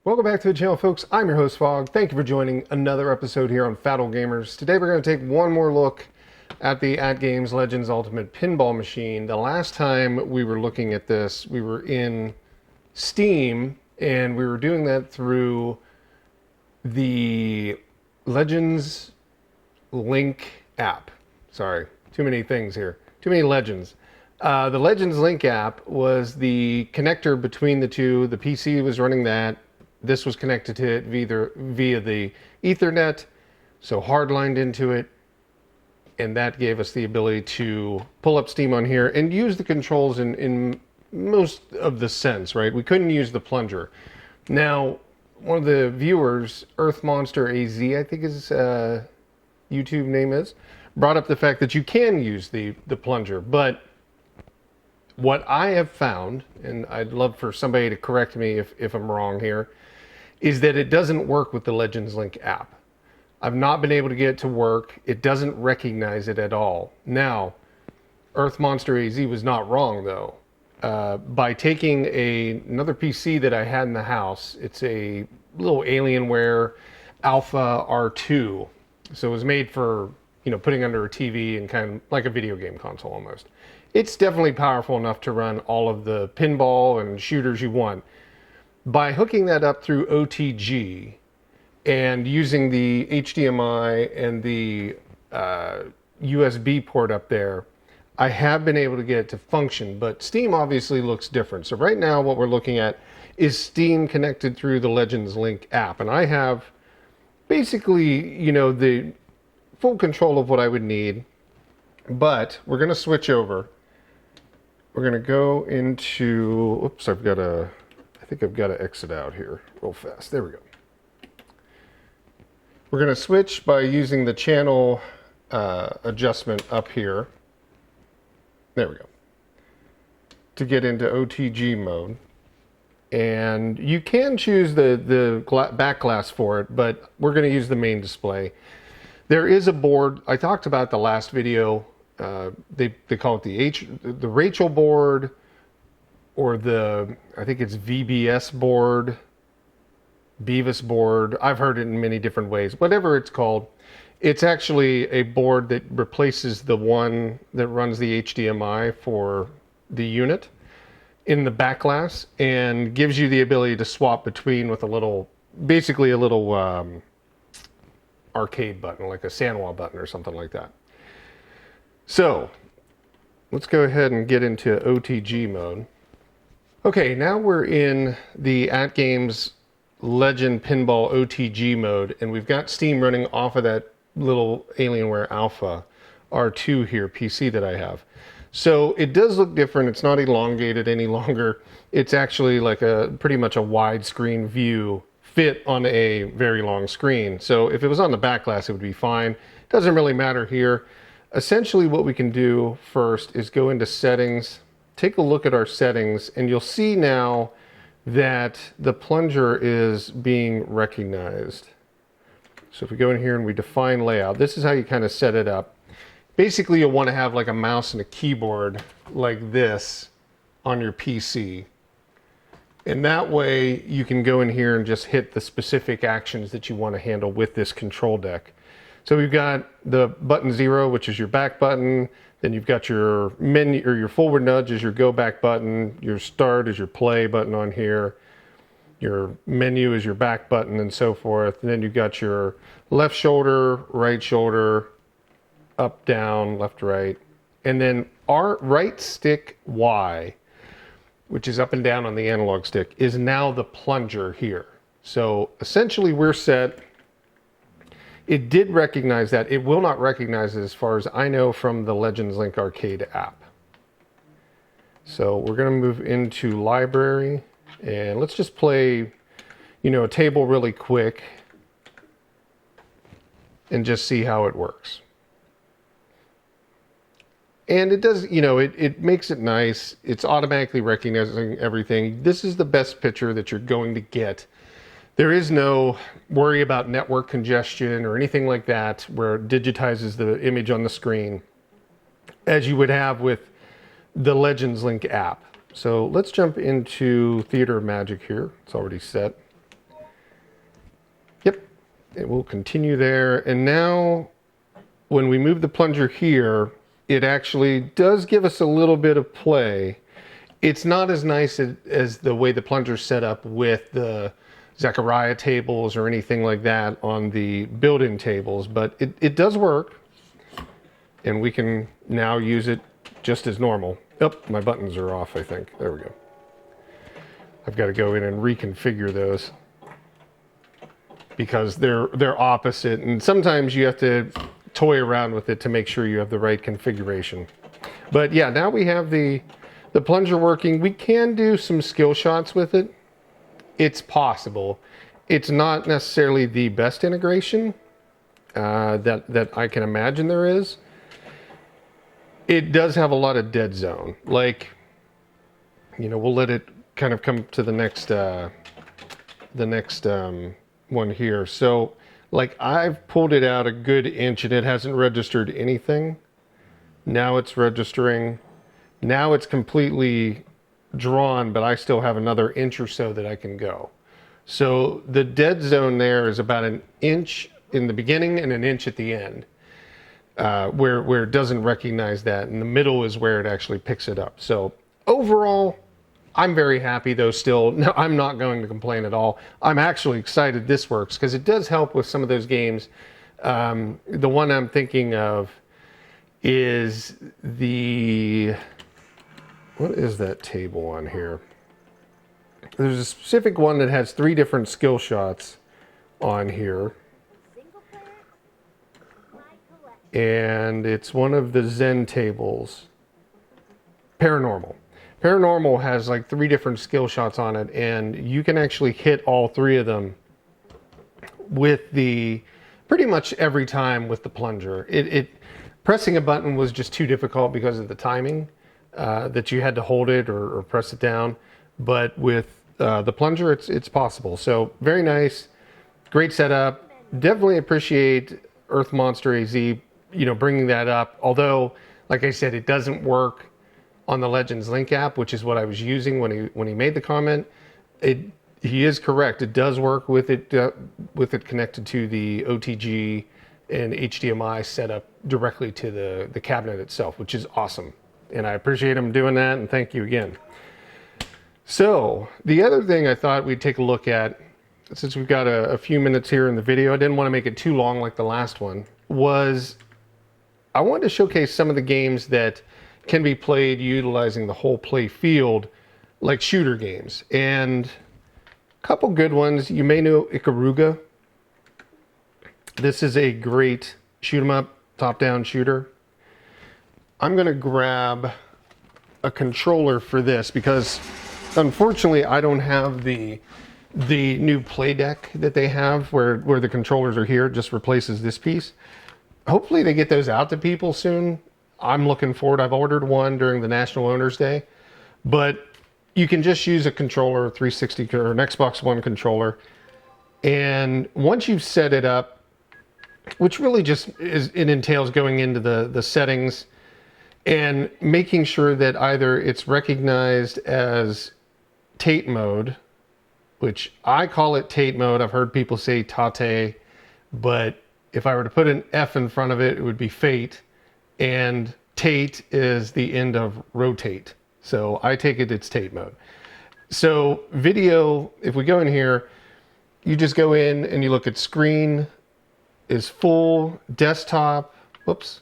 Welcome back to the channel, folks. I'm your host, FoG. Thank you for joining another episode here on FattleGamers. Today we're going to take one more look at the AtGames Legends Ultimate Pinball Machine. The last time we were looking at this, we were in Steam, and we were doing that through the Legends Link app. Sorry, too many things here. Too many legends. The Legends Link app was the connector between the two. The PC was running that. This was connected to it via the Ethernet, so hardlined into it, and that gave us the ability to pull up Steam on here and use the controls in most of the sense, right? We couldn't use the plunger. Now, one of the viewers, Earth Monster AZ, I think his YouTube name is, brought up the fact that you can use the plunger, but what I have found, and I'd love for somebody to correct me if I'm wrong here, is that it doesn't work with the Legends Link app. I've not been able to get it to work. It doesn't recognize it at all. Now, Earth Monster AZ was not wrong though. By taking another PC that I had in the house, it's a little Alienware Alpha R2. So it was made for, putting under a TV and kind of like a video game console almost. It's definitely powerful enough to run all of the pinball and shooters you want. By hooking that up through OTG and using the HDMI and the USB port up there, I have been able to get it to function, but Steam obviously looks different. So right now what we're looking at is Steam connected through the Legends Link app. And I have basically, the full control of what I would need, but we're going to switch over. We're going to go into, oops, I think I've got to exit out here real fast. There we go. We're going to switch by using the channel adjustment up here. There we go. To get into OTG mode. And you can choose the back glass for it, but we're going to use the main display. There is a board. I talked about the last video. They call it the Rachel board, or I think it's VBS board, Beavis board. I've heard it in many different ways. Whatever it's called, it's actually a board that replaces the one that runs the HDMI for the unit in the back glass and gives you the ability to swap between with basically a little arcade button, like a Sanwa button or something like that. So let's go ahead and get into OTG mode. Okay, now we're in the AtGames Legend Pinball OTG mode, and we've got Steam running off of that little Alienware Alpha R2 here PC that I have. So it does look different. It's not elongated any longer. It's actually like pretty much a widescreen view fit on a very long screen. So if it was on the back glass, it would be fine. Doesn't really matter here. Essentially what we can do first is go into settings, take a look at our settings, and you'll see now that the plunger is being recognized. So if we go in here and we define layout, this is how you kind of set it up. Basically, you'll want to have like a mouse and a keyboard like this on your PC. And that way you can go in here and just hit the specific actions that you want to handle with this control deck. So we've got the button 0, which is your back button. Then you've got your menu, or your forward nudge is your go back button. Your start is your play button on here. Your menu is your back button, and so forth. And then you've got your left shoulder, right shoulder, up, down, left, right. And then our right stick Y, which is up and down on the analog stick, is now the plunger here. So essentially we're set. It did recognize that. It will not recognize it as far as I know from the Legends Link Arcade app. So we're going to move into library, and let's just play, a table really quick and just see how it works. And it does, it makes it nice. It's automatically recognizing everything. This is the best picture that you're going to get. There is no worry about network congestion or anything like that where it digitizes the image on the screen as you would have with the Legends Link app. So let's jump into Theater of Magic here. It's already set. It will continue there. And now when we move the plunger here, it actually does give us a little bit of play. It's not as nice as the way the plunger's set up with the Zachariah tables or anything like that on the built-in tables, but it does work. And we can now use it just as normal. Oh, my buttons are off, I think. There we go. I've got to go in and reconfigure those because they're opposite, and sometimes you have to toy around with it to make sure you have the right configuration. But yeah, now we have the plunger working. We can do some skill shots with it. It's possible. It's not necessarily the best integration that I can imagine there is. It does have a lot of dead zone. Like, you know, we'll let it kind of come to the next one here. So, like, I've pulled it out a good inch and it hasn't registered anything. Now it's registering. Now it's completely drawn, but I still have another inch or so that I can go. So the dead zone there is about an inch in the beginning and an inch at the end. Where it doesn't recognize that. In the middle is where it actually picks it up. So overall, I'm very happy though still. No, I'm not going to complain at all. I'm actually excited this works because it does help with some of those games. The one I'm thinking of is what is that table on here? There's a specific one that has 3 different skill shots on here. And it's one of the Zen tables. Paranormal. Paranormal has like 3 different skill shots on it, and you can actually hit all 3 of them with pretty much every time with the plunger. Pressing a button was just too difficult because of the timing that you had to hold it or press it down. But with the plunger, it's possible. So very nice, great setup. Definitely appreciate Earth Monster AZ, you know, bringing that up. Although, like I said, it doesn't work on the Legends Link app, which is what I was using when he made the comment. He is correct. It does work with it connected to the OTG and HDMI setup directly to the cabinet itself, which is awesome. And I appreciate him doing that, and thank you again. So the other thing I thought we'd take a look at, since we've got a few minutes here in the video, I didn't want to make it too long like the last one, was I wanted to showcase some of the games that can be played utilizing the whole play field, like shooter games. And a couple good ones. You may know Ikaruga. This is a great shoot 'em up, top-down shooter. I'm going to grab a controller for this because unfortunately I don't have the new play deck that they have where the controllers are here. It just replaces this piece. Hopefully they get those out to people soon. I'm looking forward. I've ordered one during the National Owners Day, but you can just use a controller, 360 or an Xbox One controller. And once you've set it up, which really just it entails going into the settings and making sure that either it's recognized as Tate mode, which I call it Tate mode. I've heard people say Tate, but if I were to put an F in front of it, it would be Fate. And Tate is the end of rotate. So I take it's Tate mode. So video, if we go in here, you just go in and you look at screen is full, desktop, whoops.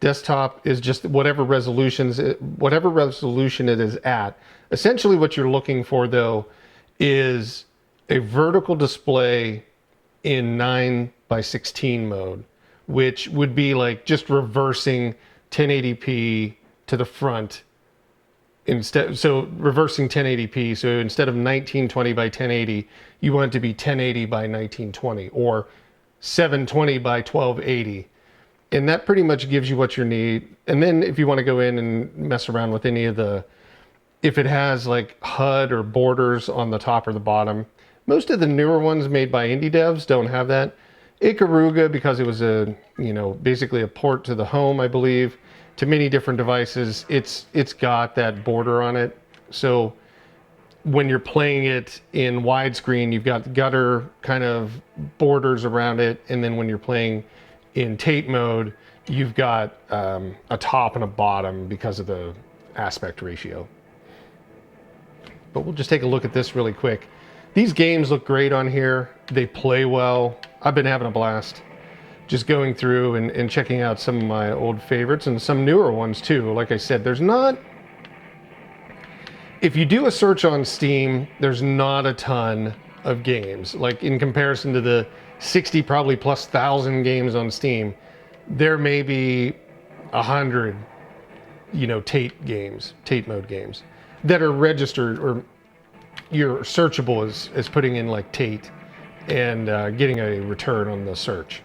Desktop is just whatever resolution it is at. Essentially what you're looking for though is a vertical display in 9:16 mode, which would be like just reversing 1080p to the front instead. So reversing 1080p. So instead of 1920 by 1080, you want it to be 1080 by 1920 or 720 by 1280. And that pretty much gives you what you need. And then if you want to go in and mess around with any of if it has like HUD or borders on the top or the bottom, most of the newer ones made by indie devs don't have that. Ikaruga, because it was basically a port to the home, I believe, to many different devices, it's got that border on it. So when you're playing it in widescreen, you've got gutter kind of borders around it, and then when you're playing in Tate mode, you've got a top and a bottom because of the aspect ratio. But we'll just take a look at this really quick. These games look great on here. They play well. I've been having a blast just going through and checking out some of my old favorites and some newer ones too. Like I said, there's not... If you do a search on Steam, there's not a ton of games. Like in comparison to the 60 probably plus thousand games on Steam, there may be 100, you know, Tate mode games that are registered or you're searchable as putting in like Tate and getting a return on the search.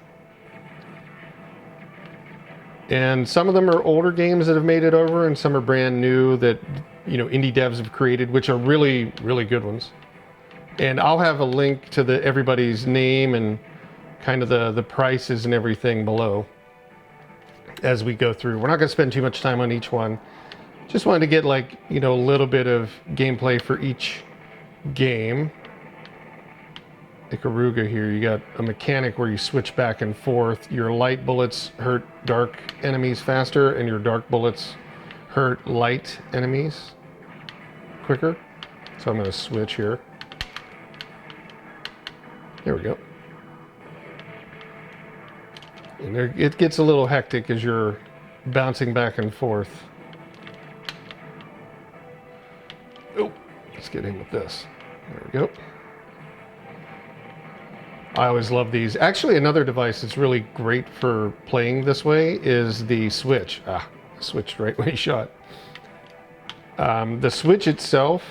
And some of them are older games that have made it over, and some are brand new that, you know, indie devs have created, which are really, really good ones. And I'll have a link to everybody's name and kind of the prices and everything below as we go through. We're not going to spend too much time on each one. Just wanted to get, like, you know, a little bit of gameplay for each game. Ikaruga here, you got a mechanic where you switch back and forth. Your light bullets hurt dark enemies faster, and your dark bullets hurt light enemies quicker. So I'm going to switch here. There we go. And there, it gets a little hectic as you're bouncing back and forth. Oh, let's get in with this. There we go. I always love these. Actually, another device that's really great for playing this way is the Switch. Switched right when he shot. The Switch itself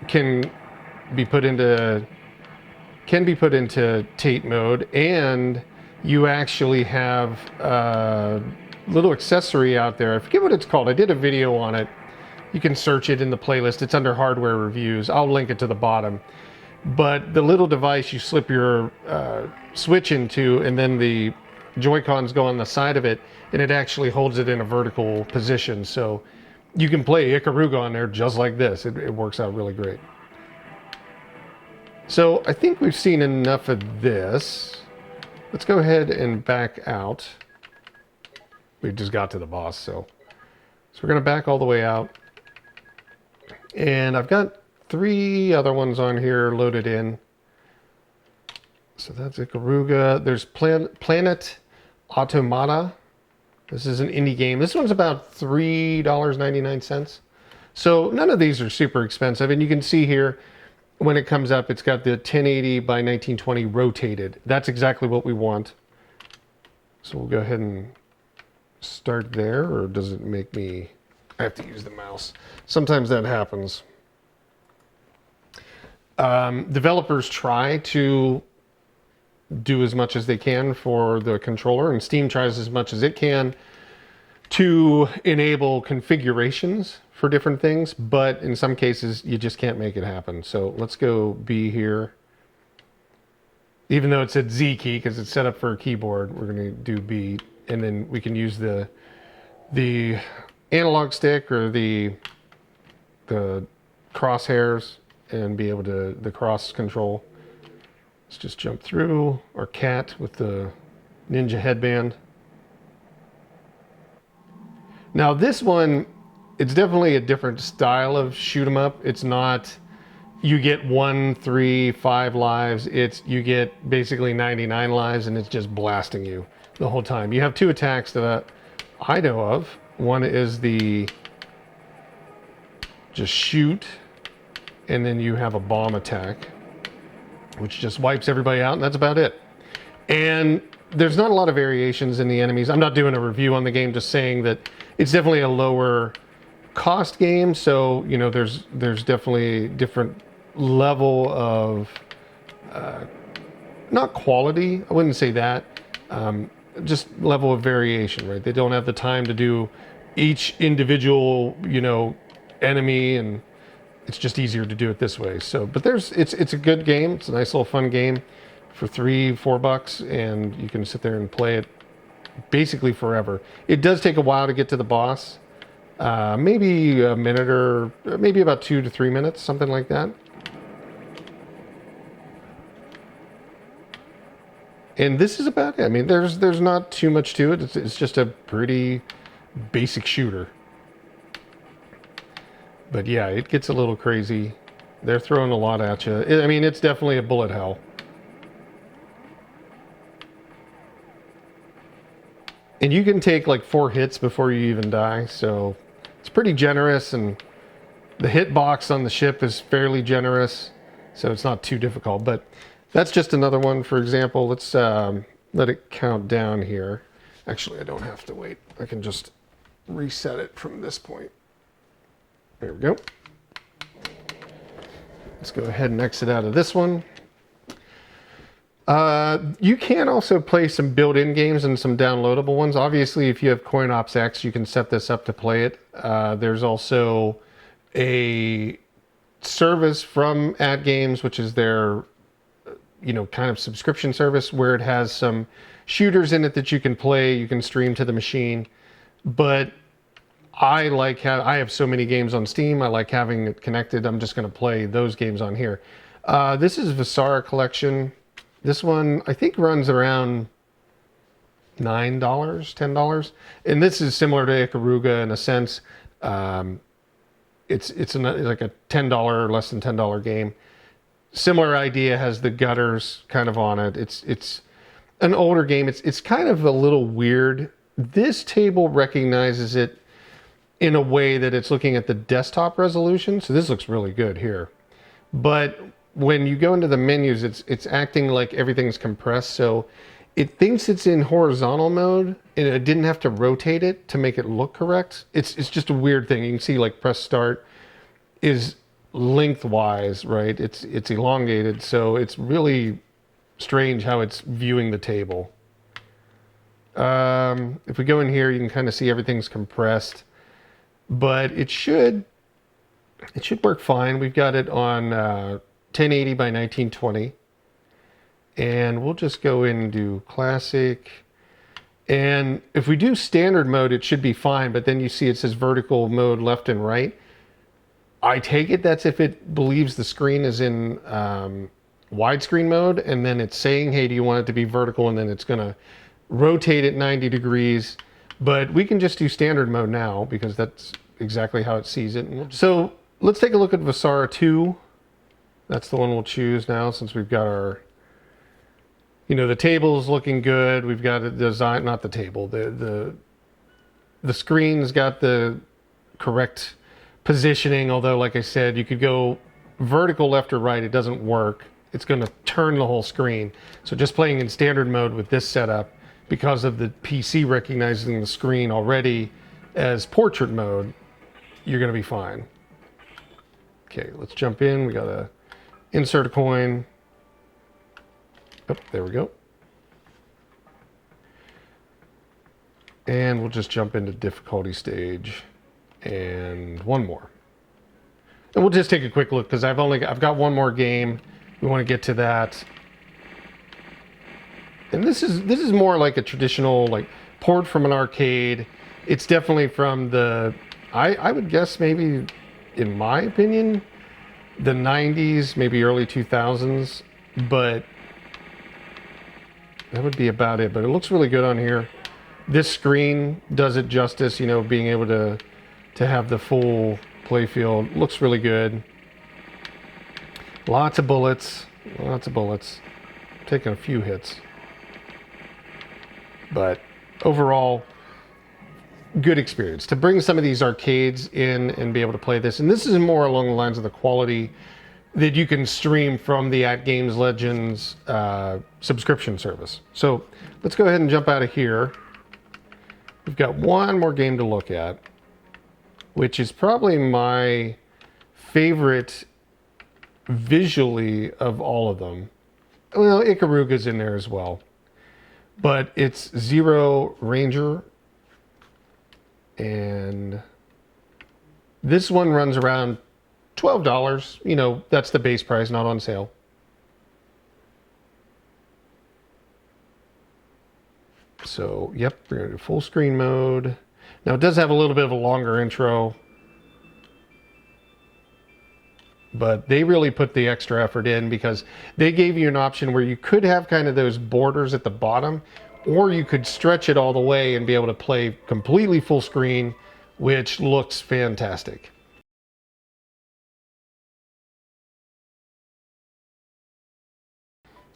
can be put into Tate mode, and you actually have a little accessory out there. I forget what it's called. I did a video on it. You can search it in the playlist. It's under hardware reviews. I'll link it to the bottom. But the little device you slip your Switch into, and then the Joy-Cons go on the side of it, and it actually holds it in a vertical position. So you can play Ikaruga on there just like this. It works out really great. So I think we've seen enough of this. Let's go ahead and back out. We just got to the boss, so we're going to back all the way out. And I've got 3 other ones on here loaded in. So that's Ikaruga. There's Planet Automata. This is an indie game. This one's about $3.99. So none of these are super expensive. And you can see here, when it comes up, it's got the 1080 by 1920 rotated. That's exactly what we want. So we'll go ahead and start there, or does it make me... I have to use the mouse. Sometimes that happens. Developers try to do as much as they can for the controller, and Steam tries as much as it can to enable configurations for different things, but in some cases you just can't make it happen. So let's go B here. Even though it said Z key because it's set up for a keyboard, we're going to do B, and then we can use the analog stick or the crosshairs and be able to the cross control. Let's just jump through our cat with the ninja headband. Now this one, it's definitely a different style of shoot 'em up. It's not you get 1, 3, 5 lives. It's you get basically 99 lives, and it's just blasting you the whole time. You have 2 attacks that I know of. One is the just shoot, and then you have a bomb attack, which just wipes everybody out, and that's about it. And there's not a lot of variations in the enemies. I'm not doing a review on the game, just saying that it's definitely a lower cost game, so you know there's definitely different level of not quality, I wouldn't say that, just level of variation, right? They don't have the time to do each individual, you know, enemy, and it's just easier to do it this way. So, but it's a good game. It's a nice little fun game for $3-4, and you can sit there and play it basically forever. It does take a while to get to the boss, Maybe a minute or maybe about 2 to 3 minutes, something like that. And this is about it. I mean, there's not too much to it. It's just a pretty basic shooter. But yeah, it gets a little crazy. They're throwing a lot at you. I mean, it's definitely a bullet hell. And you can take like 4 hits before you even die, so it's pretty generous, and the hitbox on the ship is fairly generous, so it's not too difficult. But that's just another one, for example. Let's let it count down here. Actually, I don't have to wait. I can just reset it from this point. There we go. Let's go ahead and exit out of this one. You can also play some built-in games and some downloadable ones. Obviously, if you have CoinOps X, you can set this up to play it. There's also a service from AtGames, which is their, kind of subscription service, where it has some shooters in it that you can play. You can stream to the machine. But I have so many games on Steam. I like having it connected. I'm just going to play those games on here. This is Visara Collection. This one, I think, runs around $9, $10. And this is similar to Ikaruga in a sense. It's like a $10, less than $10 game. Similar idea, has the gutters kind of on it. It's an older game. It's kind of a little weird. This table recognizes it in a way that it's looking at the desktop resolution. So this looks really good here. But when you go into the menus, it's acting like everything's compressed. So it thinks it's in horizontal mode, and it didn't have to rotate it to make it look correct. It's just a weird thing. You can see like press start is lengthwise, right? It's elongated. So it's really strange how it's viewing the table. If we go in here, you can kind of see everything's compressed, but it should work fine. We've got it on 1080 by 1920, and we'll just go in and do classic. And if we do standard mode, it should be fine, but then you see it says vertical mode left and right. I take it that's if it believes the screen is in widescreen mode, and then it's saying, hey, do you want it to be vertical? And then it's going to rotate it 90 degrees. But we can just do standard mode now because that's exactly how it sees it. So let's take a look at Visara 2. That's the one we'll choose now, since we've got our, the table's looking good. We've got a design, not the table, the screen's got the correct positioning. Although, like I said, you could go vertical left or right. It doesn't work. It's going to turn the whole screen. So just playing in standard mode with this setup, because of the PC recognizing the screen already as portrait mode, you're going to be fine. Okay, let's jump in. We got to insert a coin. Oh, there we go. And we'll just jump into difficulty stage and one more. And we'll just take a quick look because I've got one more game. We want to get to that. And this is more like a traditional port from an arcade. It's definitely from the I would guess maybe, in my opinion, the 90s, maybe early 2000s, but that would be about it. But it looks really good on here. This screen does it justice, being able to have the full play field. Looks really good. Lots of bullets. I'm taking a few hits. But overall, good experience to bring some of these arcades in and be able to play this. And this is more along the lines of the quality that you can stream from the AtGames Legends subscription service. So let's go ahead and jump out of here. We've got one more game to look at, which is probably my favorite visually of all of them. Well, Ikaruga's in there as well. But it's Zero Ranger. And this one runs around $12. That's the base price, not on sale. So, yep, we're going to do full screen mode. Now it does have a little bit of a longer intro, but they really put the extra effort in because they gave you an option where you could have kind of those borders at the bottom, or you could stretch it all the way and be able to play completely full screen, which looks fantastic.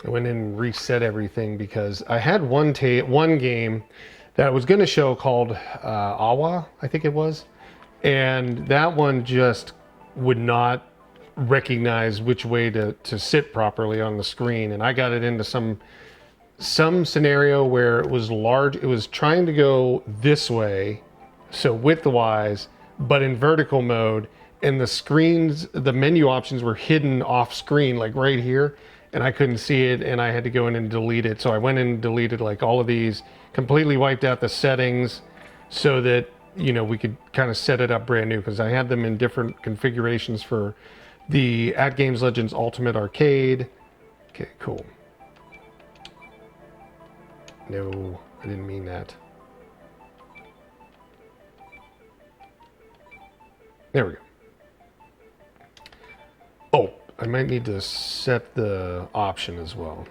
I went in and reset everything because I had one game that I was going to show called Awa, I think it was, and that one just would not recognize which way to sit properly on the screen, and I got it into some scenario where it was large. It was trying to go this way, so widthwise, but in vertical mode, and the menu options were hidden off screen, like right here, and I couldn't see it, and I had to go in and delete it. So I went in and deleted like all of these, completely wiped out the settings so that, you know, we could kind of set it up brand new, because I had them in different configurations for the AtGames Legends Ultimate Arcade. Okay, cool. No, I didn't mean that. There we go. Oh, I might need to set the option as well.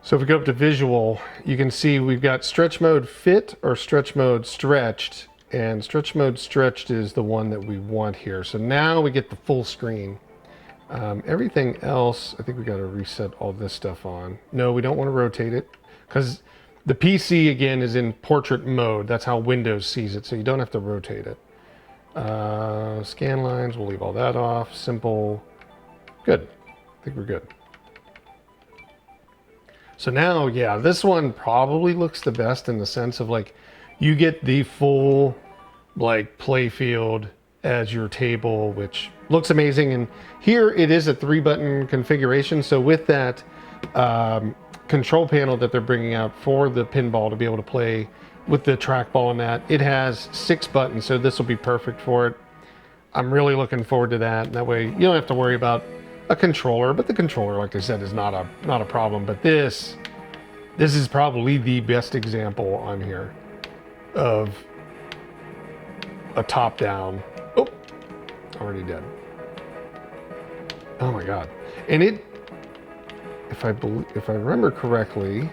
So if we go up to visual, you can see we've got stretch mode fit or stretch mode stretched, and stretch mode stretched is the one that we want here. So now we get the full screen. Everything else, I think we got to reset all this stuff on. No, we don't want to rotate it because the PC again is in portrait mode. That's how Windows sees it, so you don't have to rotate it. Scan lines, we'll leave all that off. Simple, good. I think we're good. So now, yeah, this one probably looks the best in the sense of like you get the full like play field as your table, which looks amazing. And here it is a 3-button configuration. So with that control panel that they're bringing out for the pinball to be able to play with the trackball and that, it has 6 buttons, so this will be perfect for it. I'm really looking forward to that. And that way you don't have to worry about a controller, but the controller, like I said, is not a problem. But this is probably the best example on here of a top-down. Oh, already dead. Oh my god! And it, if I remember correctly,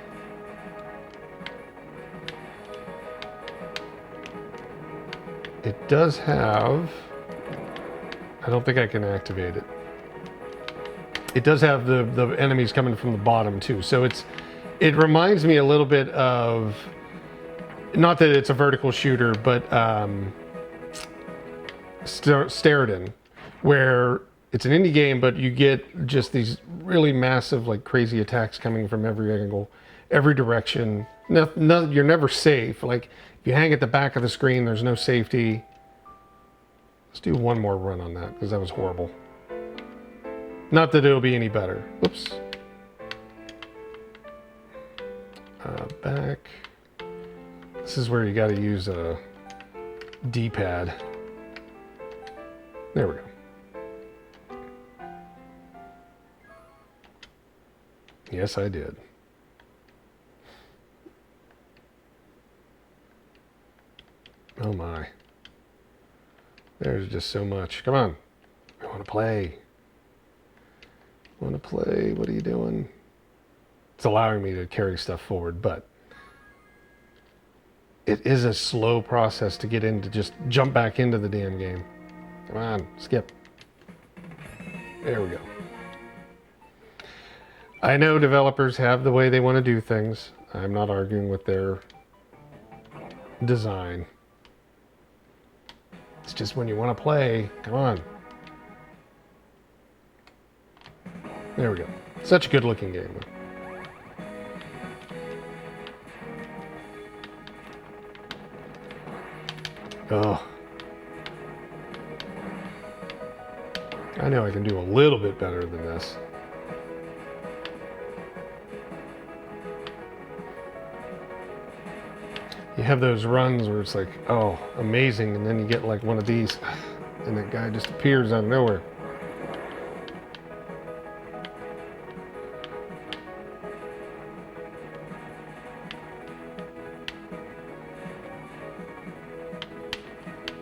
it does have, I don't think I can activate it. It does have the enemies coming from the bottom too. So it reminds me a little bit of, not that it's a vertical shooter, but Steriden, where it's an indie game, but you get just these really massive, like crazy attacks coming from every angle, every direction. You're never safe. Like if you hang at the back of the screen, there's no safety. Let's do one more run on that because that was horrible. Not that it'll be any better. Whoops. Back. This is where you got to use a D-pad. There we go. Yes, I did. Oh my. There's just so much. Come on. I want to play. I want to play. What are you doing? It's allowing me to carry stuff forward, but it is a slow process to get in, to just jump back into the damn game. Come on, skip. There we go. I know developers have the way they want to do things. I'm not arguing with their design. It's just when you want to play, come on. There we go. Such a good looking game. Oh. I know I can do a little bit better than this. You have those runs where it's like, oh, amazing, and then you get like one of these, and that guy just appears out of nowhere.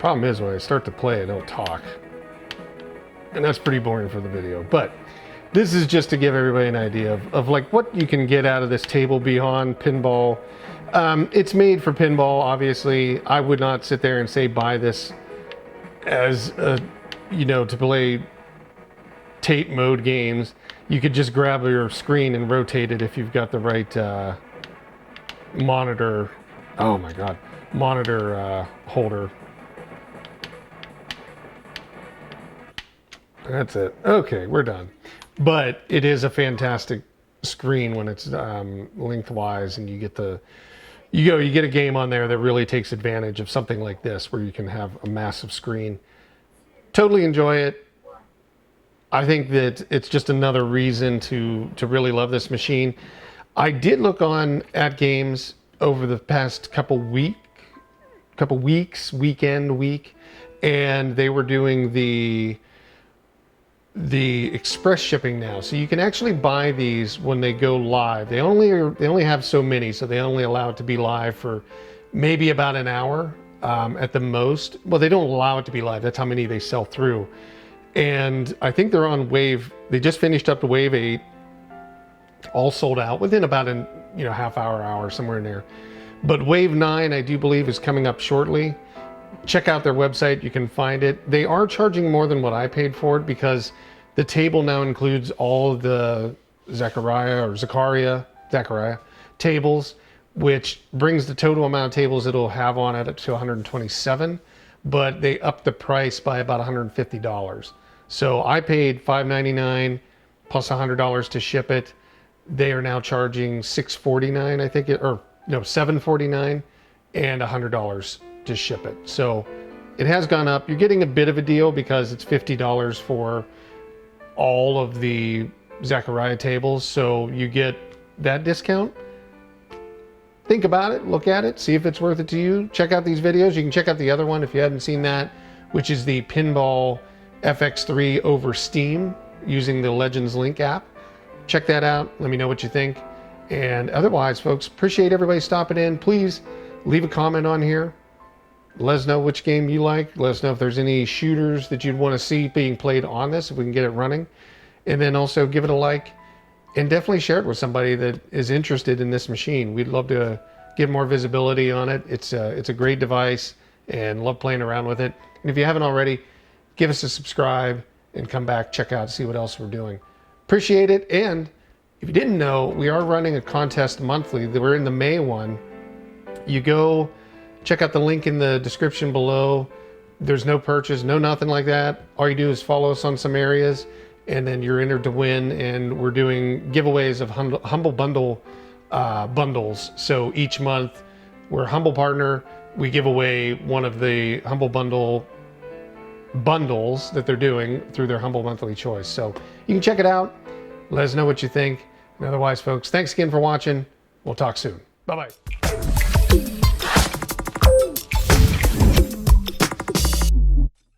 Problem is, when I start to play, I don't talk. And that's pretty boring for the video. But this is just to give everybody an idea of like what you can get out of this table beyond pinball. It's made for pinball, obviously. I would not sit there and say buy this as to play tape mode games. You could just grab your screen and rotate it if you've got the right monitor. Oh my god, monitor holder. That's it. Okay, we're done. But it is a fantastic screen when it's lengthwise, and you get a game on there that really takes advantage of something like this, where you can have a massive screen. Totally enjoy it. I think that it's just another reason to really love this machine. I did look on AtGames over the past couple week, and they were doing the express shipping now, so you can actually buy these when they go live. They only have so many, so they only allow it to be live for maybe about an hour at the most. Well, they don't allow it to be live. That's how many they sell through. And I think they're on wave. They just finished up the wave 8, all sold out within about an half hour, somewhere in there. But wave 9, I do believe, is coming up shortly. Check out their website, you can find it. They are charging more than what I paid for it, because the table now includes all of the Zaccaria tables, which brings the total amount of tables it'll have on it up to 127, but they upped the price by about $150. So I paid $5.99 plus $100 to ship it. They are now charging $6.49, I think, $7.49 and $100 to ship it. So it has gone up. You're getting a bit of a deal because it's $50 for all of the Zaccaria tables, so you get that discount. Think about it, look at it, see if it's worth it to you. Check out these videos. You can check out the other one if you hadn't seen that, which is the Pinball FX3 over Steam using the Legends Link app. Check that out. Let me know what you think. And otherwise, folks, appreciate everybody stopping in. Please leave a comment on here. Let us know which game you like. Let us know if there's any shooters that you'd want to see being played on this, if we can get it running. And then also give it a like, and definitely share it with somebody that is interested in this machine. We'd love to get more visibility on it. It's a great device, and love playing around with it. And if you haven't already, give us a subscribe and come back, check out, see what else we're doing. Appreciate it. And if you didn't know, we are running a contest monthly. We're in the May one. You go check out the link in the description below. There's no purchase, no nothing like that. All you do is follow us on some areas, and then you're entered to win. And we're doing giveaways of Humble Bundle bundles. So each month, we're a Humble partner. We give away one of the Humble Bundle bundles that they're doing through their Humble Monthly Choice. So you can check it out. Let us know what you think. And otherwise, folks, thanks again for watching. We'll talk soon. Bye-bye.